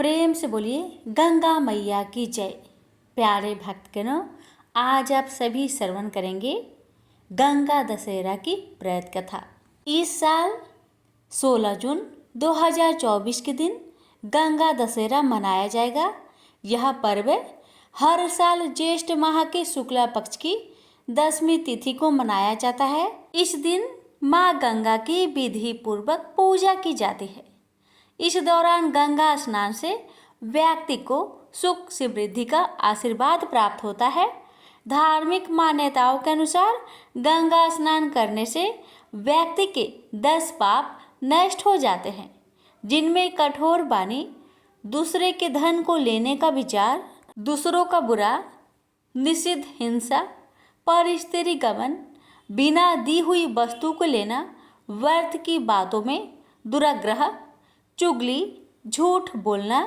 प्रेम से बोलिए गंगा मैया की जय। प्यारे भक्तगणों, आज आप सभी श्रवण करेंगे गंगा दशहरा की प्रेत कथा। इस साल 16 जून 2024 के दिन गंगा दशहरा मनाया जाएगा। यह पर्व हर साल ज्येष्ठ माह के शुक्ला पक्ष की 10वीं तिथि को मनाया जाता है। इस दिन माँ गंगा की विधि पूर्वक पूजा की जाती है। इस दौरान गंगा स्नान से व्यक्ति को सुख समृद्धि का आशीर्वाद प्राप्त होता है। धार्मिक मान्यताओं के अनुसार गंगा स्नान करने से व्यक्ति के 10 पाप नष्ट हो जाते हैं, जिनमें कठोर वाणी, दूसरे के धन को लेने का विचार, दूसरों का बुरा, निषिद्ध हिंसा, परस्त्री गमन, बिना दी हुई वस्तु को लेना, व्यर्थ की बातों में दुराग्रह, चुगली, झूठ बोलना,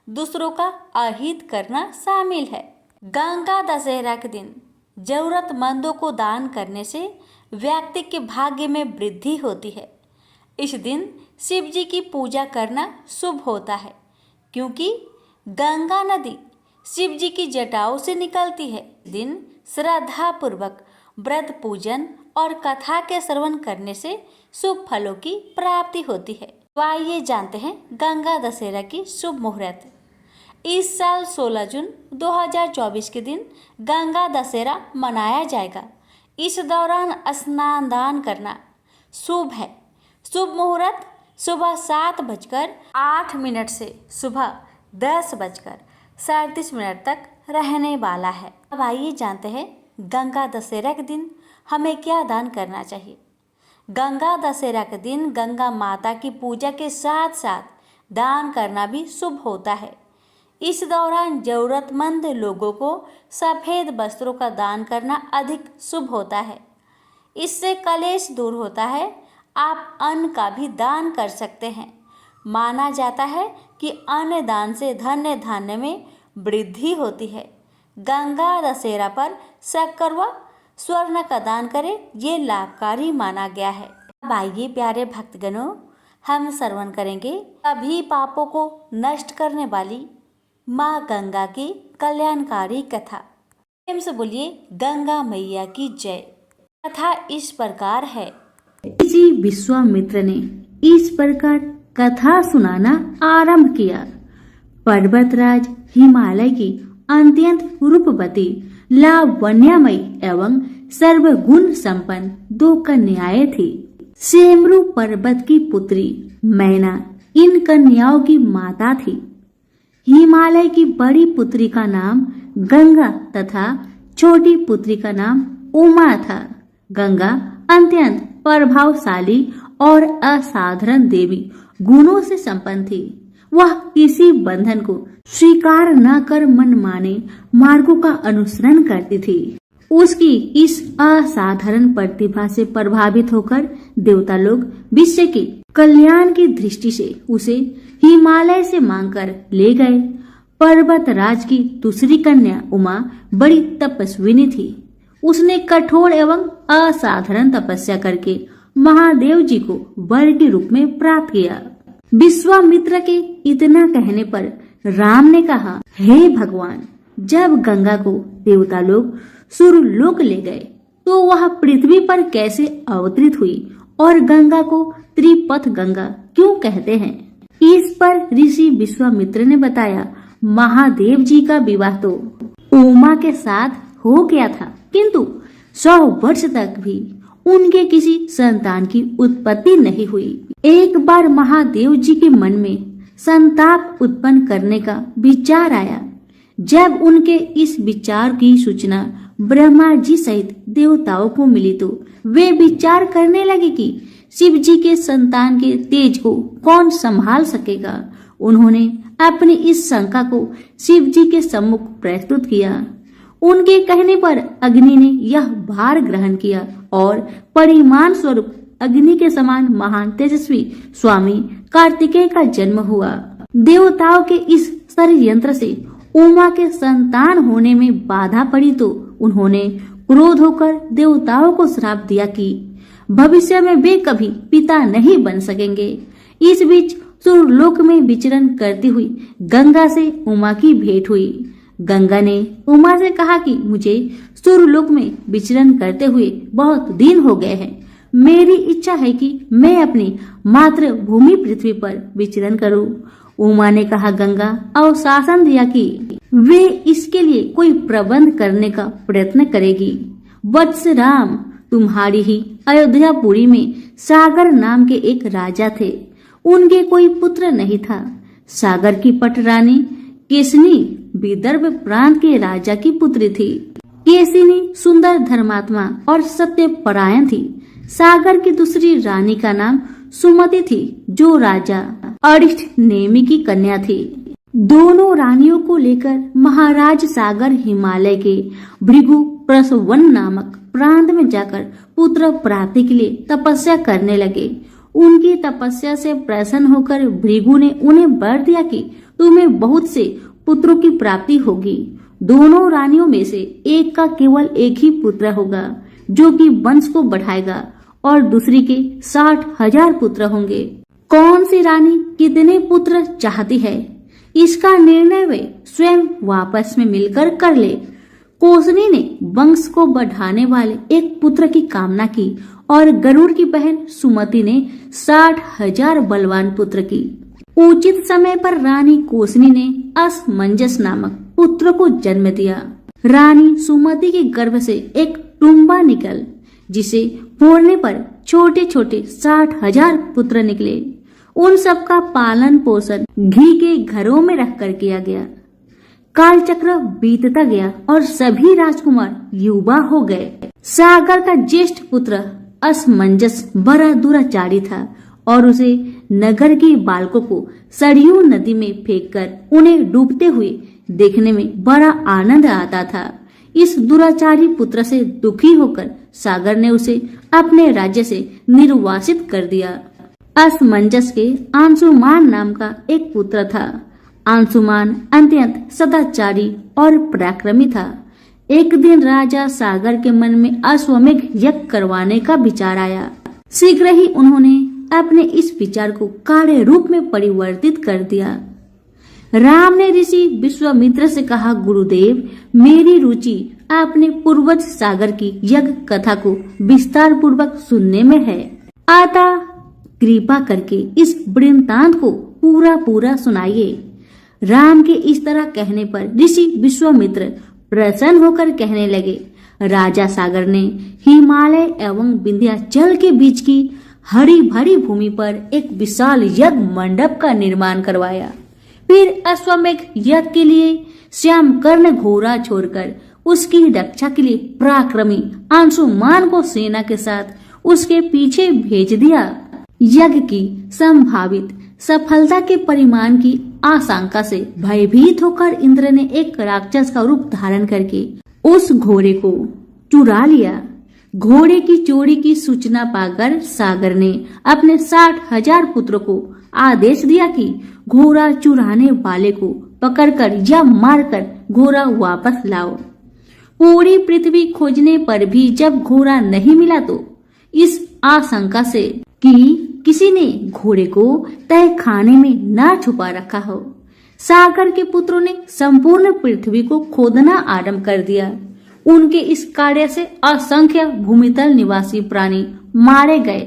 दूसरों का अहित करना शामिल है। गंगा दशहरा के दिन जरूरतमंदों को दान करने से व्यक्ति के भाग्य में वृद्धि होती है। इस दिन शिव जी की पूजा करना शुभ होता है, क्योंकि गंगा नदी शिव जी की जटाओं से निकलती है। दिन श्रद्धा पूर्वक व्रत पूजन और कथा के श्रवण करने से शुभ फलों की प्राप्ति होती है। तो आइए जानते हैं गंगा दशहरा की शुभ मुहूर्त। इस साल 16 जून 2024 के दिन गंगा दशहरा मनाया जाएगा। इस दौरान स्नान दान करना शुभ है। शुभ मुहूर्त सुबह 7:08 से सुबह 10:37 तक रहने वाला है। अब आइए जानते हैं गंगा दशहरा के दिन हमें क्या दान करना चाहिए। गंगा दशहरा के दिन गंगा माता की पूजा के साथ साथ दान करना भी शुभ होता है। इस दौरान जरूरतमंद लोगों को सफ़ेद वस्त्रों का दान करना अधिक शुभ होता है। इससे कलेश दूर होता है। आप अन्न का भी दान कर सकते हैं। माना जाता है कि अन्न दान से धन्य धान्य में वृद्धि होती है। गंगा दशहरा पर शक्कर व स्वर्ण का दान करें, ये लाभकारी माना गया है। अब आइए प्यारे भक्तगणों, हम श्रवण करेंगे सभी पापों को नष्ट करने वाली माँ गंगा की कल्याणकारी कथा। प्रेम से बोलिए गंगा मैया की जय। कथा इस प्रकार है। ऋषि विश्वामित्र ने इस प्रकार कथा सुनाना आरंभ किया। पर्वतराज हिमालय की अत्यंत रूपवती, लावण्यमयी एवं सर्वगुण संपन्न 2 कन्याएं थी। सेमरू पर्वत की पुत्री मैना इन कन्याओं की माता थी। हिमालय की बड़ी पुत्री का नाम गंगा तथा छोटी पुत्री का नाम उमा था। गंगा अत्यंत प्रभावशाली और असाधारण देवी गुणों से संपन्न थी। वह किसी बंधन को स्वीकार न कर मनमाने मार्गों का अनुसरण करती थी। उसकी इस असाधारण प्रतिभा से प्रभावित होकर देवता लोग विश्व के कल्याण की दृष्टि से उसे हिमालय से मांगकर ले गए। पर्वतराज की दूसरी कन्या उमा बड़ी तपस्विनी थी। उसने कठोर एवं असाधारण तपस्या करके महादेव जी को वर के रूप में प्राप्त किया। विश्वामित्र के इतना कहने पर राम ने कहा, हे भगवान, जब गंगा को देवता लोग सुरलोक ले गए तो वह पृथ्वी पर कैसे अवतरित हुई और गंगा को त्रिपथ गंगा क्यों कहते हैं? इस पर ऋषि विश्वामित्र ने बताया, महादेव जी का विवाह तो उमा के साथ हो गया था, किंतु 100 वर्ष तक भी उनके किसी संतान की उत्पत्ति नहीं हुई। एक बार महादेव जी के मन में संताप उत्पन्न करने का विचार आया। जब उनके इस विचार की सूचना ब्रह्मा जी सहित देवताओं को मिली तो वे विचार करने लगे कि शिव जी के संतान के तेज को कौन संभाल सकेगा। उन्होंने अपनी इस शंका को शिव जी के सम्मुख प्रस्तुत किया। उनके कहने पर अग्नि ने यह भार ग्रहण किया और परिमाण स्वरूप अग्नि के समान महान तेजस्वी स्वामी कार्तिकेय का जन्म हुआ। देवताओं के इस षड्यंत्र से उमा के संतान होने में बाधा पड़ी तो उन्होंने क्रोध होकर देवताओं को श्राप दिया कि भविष्य में वे कभी पिता नहीं बन सकेंगे। इस बीच सुरलोक में विचरण करती हुई गंगा से उमा की भेंट हुई। गंगा ने उमा से कहा कि मुझे सुरलोक में विचरण करते हुए बहुत दिन हो गए हैं। मेरी इच्छा है कि मैं अपनी मातृभूमि पृथ्वी पर विचरण करूं। उमा ने कहा गंगा और शासन दिया कि वे इसके लिए कोई प्रबंध करने का प्रयत्न करेगी। वत्स राम, तुम्हारी ही अयोध्यापुरी में सागर नाम के एक राजा थे। उनके कोई पुत्र नहीं था। सागर की पट रानी केसनी विदर्भ प्रांत के राजा की पुत्री थी। केसनी सुंदर, धर्मात्मा और सत्यपरायण थी। सागर की दूसरी रानी का नाम सुमति थी, जो राजा अरिष्ट नेमि की कन्या थी। दोनों रानियों को लेकर महाराज सागर हिमालय के भृगु प्रसवन नामक प्रांत में जाकर पुत्र प्राप्ति के लिए तपस्या करने लगे। उनकी तपस्या से प्रसन्न होकर भृगु ने उन्हें वर दिया कि तुम्हें बहुत से पुत्रों की प्राप्ति होगी। दोनों रानियों में से एक का केवल एक ही पुत्र होगा, जो कि वंश को बढ़ाएगा, और दूसरी के 60,000 पुत्र होंगे। कौन सी रानी कितने पुत्र चाहती है, इसका निर्णय वे स्वयं वापस में मिलकर कर ले। कोसनी ने वंश को बढ़ाने वाले एक पुत्र की कामना की और गरुड़ की बहन सुमति ने 60,000 बलवान पुत्र की। उचित समय पर रानी कोसनी ने असमंजस नामक पुत्र को जन्म दिया। रानी सुमति के गर्भ से एक टुम्बा निकल, जिसे फोड़ने पर छोटे छोटे 60,000 पुत्र निकले। उन सबका पालन पोषण घी के घरों में रखकर किया गया। कालचक्र बीतता गया और सभी राजकुमार युवा हो गए। सागर का ज्येष्ठ पुत्र असमंजस बड़ा दुराचारी था और उसे नगर के बालकों को सरयू नदी में फेंककर उन्हें डूबते हुए देखने में बड़ा आनंद आता था। इस दुराचारी पुत्र से दुखी होकर सागर ने उसे अपने राज्य से निर्वासित कर दिया। असमंजस के अंशुमान नाम का एक पुत्र था। अंशुमान अत्यंत सदाचारी और पराक्रमी था। एक दिन राजा सागर के मन में अश्वमेघ यज्ञ करवाने का विचार आया। शीघ्र ही उन्होंने अपने इस विचार को कार्य रूप में परिवर्तित कर दिया। राम ने ऋषि विश्वामित्र से कहा, गुरुदेव, मेरी रुचि अपने पूर्वज सागर की यज्ञ कथा को विस्तार पूर्वक सुनने में है। अतः कृपा करके इस वृत्तांत को पूरा सुनाइए। राम के इस तरह कहने पर ऋषि विश्वामित्र प्रसन्न होकर कहने लगे, राजा सागर ने हिमालय एवं विंध्याचल के बीच की हरी भरी भूमि पर एक विशाल यज्ञ मंडप का निर्माण करवाया। फिर अश्वमेघ यज्ञ के लिए श्याम कर्ण घोड़ा छोड़कर उसकी रक्षा के लिए पराक्रमी अंशुमान को सेना के साथ उसके पीछे भेज दिया। यज्ञ की संभावित सफलता के परिमाण की आशंका से भयभीत होकर इंद्र ने एक राक्षस का रूप धारण करके उस घोड़े को चुरा लिया। घोड़े की चोरी की सूचना पाकर सागर ने अपने 60,000 पुत्रों को आदेश दिया कि घोड़ा चुराने वाले को पकड़कर या मारकर घोड़ा वापस लाओ। पूरी पृथ्वी खोजने पर भी जब घोड़ा नहीं मिला तो इस आशंका से कि किसी ने घोड़े को तय खाने में न छुपा रखा हो, सागर के पुत्रों ने संपूर्ण पृथ्वी को खोदना आरंभ कर दिया। उनके इस कार्य से असंख्य भूमितल निवासी प्राणी मारे गए।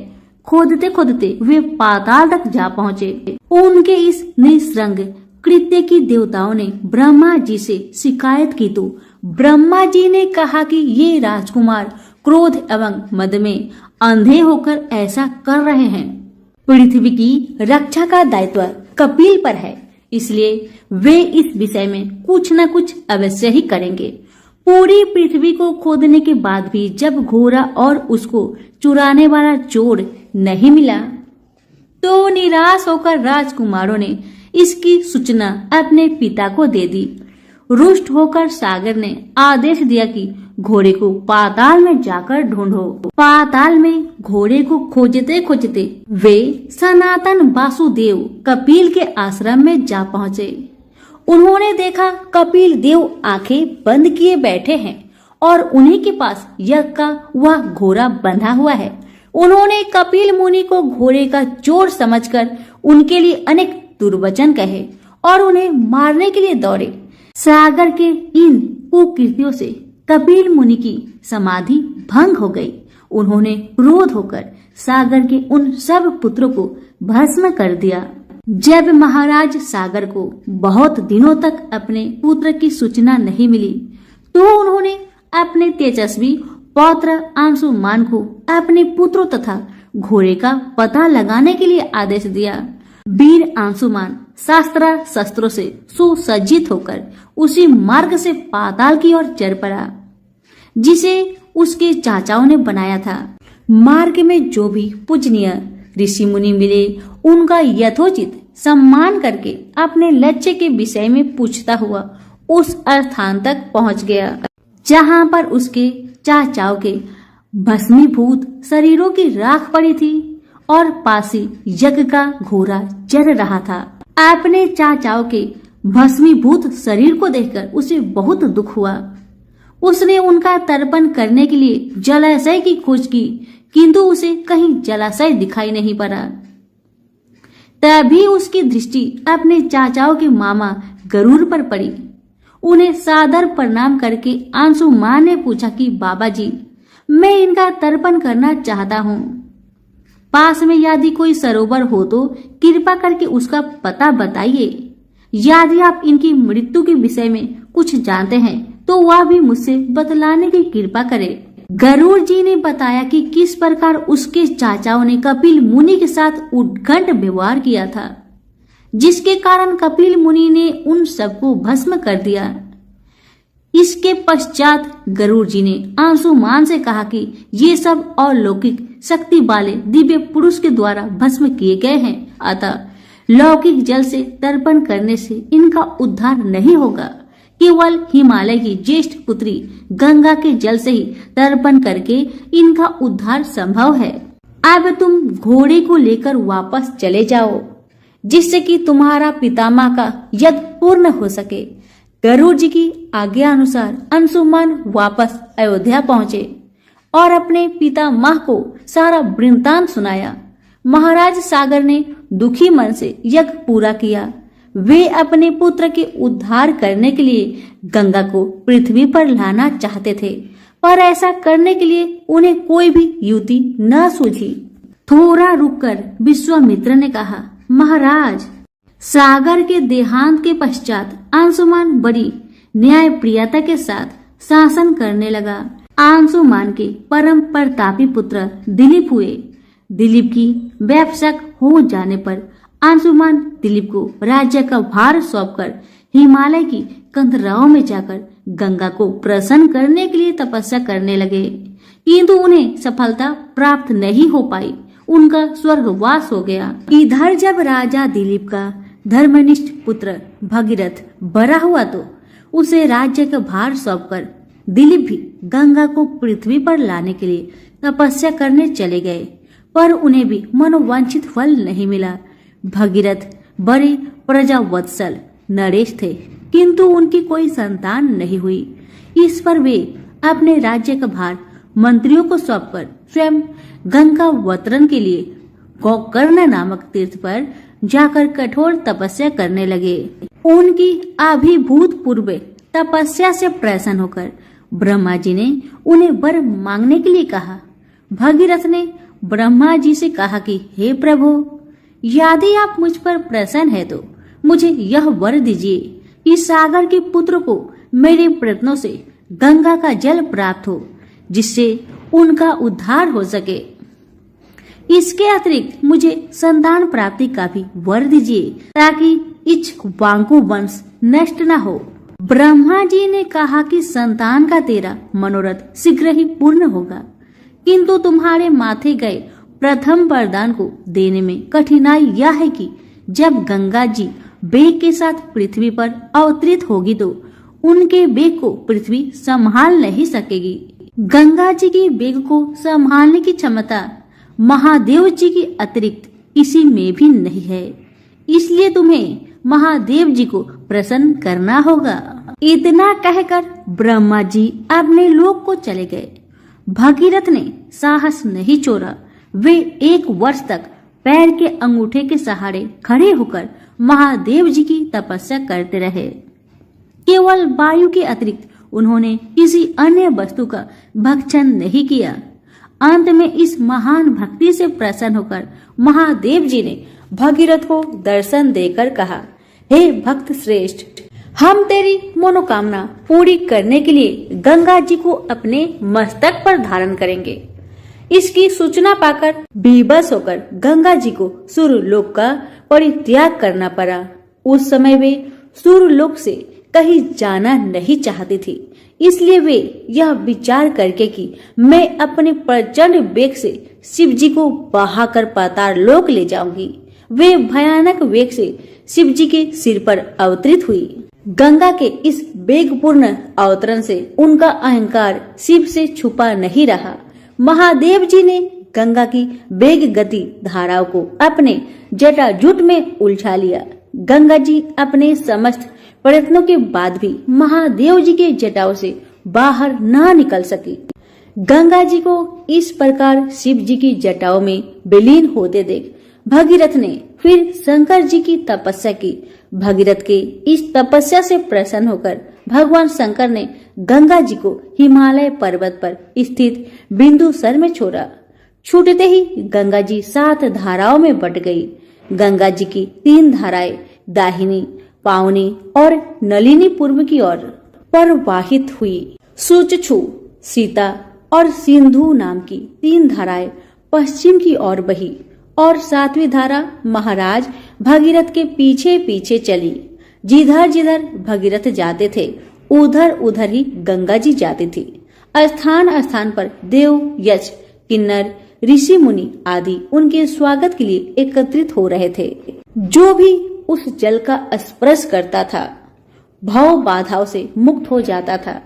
खोदते खोदते वे पाताल तक जा पहुँचे। उनके इस निःसंग कृत्य की देवताओं ने ब्रह्मा जी से शिकायत की तो ब्रह्मा जी ने कहा कि ये राजकुमार क्रोध एवं मद में अंधे होकर ऐसा कर रहे हैं। पृथ्वी की रक्षा का दायित्व कपिल पर है, इसलिए वे इस विषय में कुछ न कुछ अवश्य ही करेंगे। पूरी पृथ्वी को खोदने के बाद भी जब घोड़ा और उसको चुराने वाला चोर नहीं मिला तो निराश होकर राजकुमारों ने इसकी सूचना अपने पिता को दे दी। रुष्ट होकर सागर ने आदेश दिया कि घोड़े को पाताल में जाकर ढूंढो। पाताल में घोड़े को खोजते खोजते वे सनातन वासुदेव कपिल के आश्रम में जा पहुँचे। उन्होंने देखा कपिल देव आंखें बंद किए बैठे हैं और उन्हीं के पास यज्ञ का वह घोड़ा बंधा हुआ है। उन्होंने कपिल मुनि को घोड़े का चोर समझकर उनके लिए अनेक दुर्वचन कहे और उन्हें मारने के लिए दौड़े। सागर के इन कुकृत्यों से कपिल मुनि की समाधि भंग हो गई। उन्होंने क्रोध होकर सागर के उन सब पुत्रों को भस्म कर दिया। जब महाराज सागर को बहुत दिनों तक अपने पुत्र की सूचना नहीं मिली, तो उन्होंने अपने तेजस्वी पौत्र अंशुमान को अपने पुत्रों तथा घोड़े का पता लगाने के लिए आदेश दिया। वीर अंशुमान शास्त्र शस्त्रों से सुसज्जित होकर उसी मार्ग से पाताल की ओर चल पड़ा जिसे उसके चाचाओं ने बनाया था। मार्ग में जो भी पूजनीय ऋषि मुनि मिले, उनका यथोचित सम्मान करके अपने लक्ष्य के विषय में पूछता हुआ उस स्थान तक पहुंच गया जहां पर उसके चाचाओं के भस्मीभूत शरीरों की राख पड़ी थी और पासी यज्ञ का घोड़ा जल रहा था। अपने चाचाओं के भस्मीभूत शरीर को देखकर उसे बहुत दुख हुआ। उसने उनका तर्पण करने के लिए जलाशय की खोज की, किंतु उसे कहीं जलाशय दिखाई नहीं पड़ा। तभी उसकी दृष्टि अपने चाचाओं के मामा गरुड़ पर पड़ी। उन्हें सादर प्रणाम करके अंशुमान ने पूछा कि बाबा जी, मैं इनका तर्पण करना चाहता हूँ। पास में यदि कोई सरोवर हो तो कृपा करके उसका पता बताइए। यदि आप इनकी मृत्यु के विषय में कुछ जानते हैं तो वह भी मुझसे बतलाने की कृपा करें। गरुड़ जी ने बताया कि किस प्रकार उसके चाचाओं ने कपिल मुनि के साथ उद्घंट व्यवहार किया था, जिसके कारण कपिल मुनि ने उन सबको भस्म कर दिया। इसके पश्चात गरुड़ जी ने अंशुमान से कहा कि ये सब अलौकिक शक्ति वाले दिव्य पुरुष के द्वारा भस्म किए गए हैं, अतः लौकिक जल से तर्पण करने से इनका उद्धार नहीं होगा। केवल हिमालय की ज्येष्ठ पुत्री गंगा के जल से ही तर्पण करके इनका उद्धार संभव है। अब तुम घोड़े को लेकर वापस चले जाओ, जिससे कि तुम्हारा पितामह का यज्ञ पूर्ण हो सके। गरुड़ जी की आज्ञा अनुसार अंशुमान वापस अयोध्या पहुंचे और अपने पितामह को सारा वृत्तांत सुनाया। महाराज सागर ने दुखी मन से यज्ञ पूरा किया। वे अपने पुत्र के उद्धार करने के लिए गंगा को पृथ्वी पर लाना चाहते थे, पर ऐसा करने के लिए उन्हें कोई भी युक्ति न सूझी। थोड़ा रुककर विश्वामित्र ने कहा, महाराज, सागर के देहांत के पश्चात अंशुमान बड़ी न्यायप्रियता के साथ शासन करने लगा। अंशुमान के परम प्रतापी पुत्र दिलीप हुए। दिलीप की व्यवसाय हो जाने पर अंशुमान दिलीप को राज्य का भार सौंपकर हिमालय की कंदराओं में जाकर गंगा को प्रसन्न करने के लिए तपस्या करने लगे, किंतु उन्हें सफलता प्राप्त नहीं हो पाई। उनका स्वर्गवास हो गया। इधर जब राजा दिलीप का धर्मनिष्ठ पुत्र भगीरथ बड़ा हुआ तो उसे राज्य का भार सौंपकर दिलीप भी गंगा को पृथ्वी पर लाने के लिए तपस्या करने चले गए, पर उन्हें भी मनोवांछित फल नहीं मिला। भगीरथ बड़े प्रजावत्सल नरेश थे, किंतु उनकी कोई संतान नहीं हुई। इस पर वे अपने राज्य का भार मंत्रियों को सौंपकर स्वयं गंगावतरण के लिए गोकर्ण नामक तीर्थ पर जाकर कठोर तपस्या करने लगे। उनकी अभिभूत पूर्व तपस्या से प्रसन्न होकर ब्रह्मा जी ने उन्हें वर मांगने के लिए कहा। भगीरथ ने ब्रह्मा जी से कहा कि हे प्रभु, यदि आप मुझ पर प्रसन्न है तो मुझे यह वर दीजिए, इस सागर के पुत्र को मेरे प्रयत्नों से गंगा का जल प्राप्त हो, जिससे उनका उद्धार हो सके। इसके अतिरिक्त मुझे संतान प्राप्ति का भी वर दीजिए, ताकि इक्ष्वाकु वंश नष्ट न हो। ब्रह्मा जी ने कहा कि संतान का तेरा मनोरथ शीघ्र ही पूर्ण होगा, किंतु तुम्हारे माथे गए प्रथम वरदान को देने में कठिनाई यह है कि जब गंगा जी वेग के साथ पृथ्वी पर अवतरित होगी तो उनके वेग को पृथ्वी संभाल नहीं सकेगी। गंगा जी की वेग को संभालने की क्षमता महादेव जी के अतिरिक्त किसी में भी नहीं है, इसलिए तुम्हें महादेव जी को प्रसन्न करना होगा। इतना कहकर ब्रह्मा जी अपने लोक को चले गए। भगीरथ ने साहस नहीं छोड़ा। वे 1 वर्ष तक पैर के अंगूठे के सहारे खड़े होकर महादेव जी की तपस्या करते रहे। केवल वायु के अतिरिक्त उन्होंने किसी अन्य वस्तु का भक्षण नहीं किया। अंत में इस महान भक्ति से प्रसन्न होकर महादेव जी ने भगीरथ को दर्शन देकर कहा, हे भक्त श्रेष्ठ, हम तेरी मनोकामना पूरी करने के लिए गंगा जी को अपने मस्तक पर धारण करेंगे। इसकी सूचना पाकर बेबस होकर गंगा जी को सूर्यलोक का परित्याग करना पड़ा। उस समय वे सूर्यलोक से कहीं जाना नहीं चाहती थी, इसलिए वे यह विचार करके कि मैं अपने प्रचंड वेग से शिव जी को बहाकर पाताल लोक ले जाऊंगी, वे भयानक वेग से शिव जी के सिर पर अवतरित हुई। गंगा के इस वेगपूर्ण अवतरण से उनका अहंकार शिव से छुपा नहीं रहा। महादेव जी ने गंगा की वेग गति धाराओं को अपने जटाजूट में उलझा लिया। गंगा जी अपने समस्त प्रयत्नों के बाद भी महादेव जी के जटाओं से बाहर न निकल सकी। गंगा जी को इस प्रकार शिव जी की जटाओं में विलीन होते देख भगीरथ ने फिर शंकर जी की तपस्या की। भगीरथ के इस तपस्या से प्रसन्न होकर भगवान शंकर ने गंगा जी को हिमालय पर्वत पर स्थित बिंदुसर में छोड़ा। छूटते ही गंगा जी 7 धाराओं में बट गई। गंगा जी की 3 धाराएं दाहिनी, पावनी और नलिनी पूर्व की ओर प्रवाहित हुई। सुचक्षु, सीता और सिंधु नाम की 3 धाराएं पश्चिम की ओर बही और 7वीं धारा महाराज भगीरथ के पीछे पीछे चली। जिधर जिधर भगीरथ जाते थे उधर उधर ही गंगा जी जाती थी। स्थान स्थान पर देव, यक्ष, किन्नर, ऋषि मुनि आदि उनके स्वागत के लिए एकत्रित हो रहे थे। जो भी उस जल का स्पर्श करता था भव बाधाओं से मुक्त हो जाता था।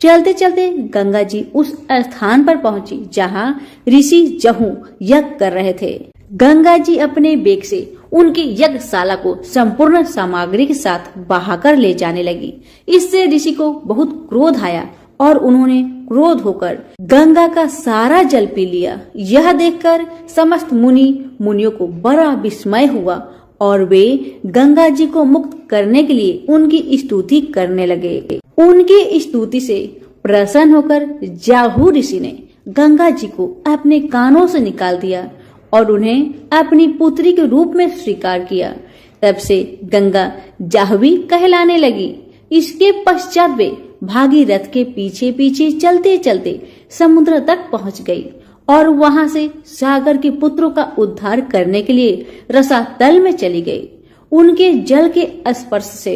चलते चलते गंगा जी उस स्थान पर पहुंची जहां ऋषि जहू यज्ञ कर रहे थे। गंगा जी अपने वेग से उनकी यज्ञशाला को संपूर्ण सामग्री के साथ बहाकर ले जाने लगी। इससे ऋषि को बहुत क्रोध आया और उन्होंने क्रोध होकर गंगा का सारा जल पी लिया। यह देखकर समस्त मुनियों को बड़ा विस्मय हुआ और वे गंगा जी को मुक्त करने के लिए उनकी स्तुति करने लगे। उनकी स्तुति से प्रसन्न होकर जाहू ऋषि ने गंगा जी को अपने कानों से निकाल दिया और उन्हें अपनी पुत्री के रूप में स्वीकार किया। तब से गंगा जाह्नवी कहलाने लगी। इसके पश्चात वे भागीरथ के पीछे पीछे चलते चलते समुद्र तक पहुंच गई और वहां से सागर के पुत्रों का उद्धार करने के लिए रसातल में चली गई। उनके जल के स्पर्श से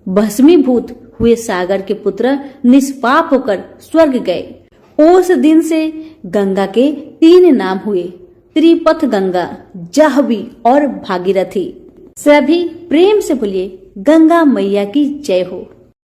भस्मीभूत हुए सागर के पुत्र निष्पाप होकर स्वर्ग गए। उस दिन से गंगा के 3 नाम हुए, त्रिपथ गंगा, जाह्नवी और भागीरथी। सभी प्रेम से बोलिए, गंगा मैया की जय हो।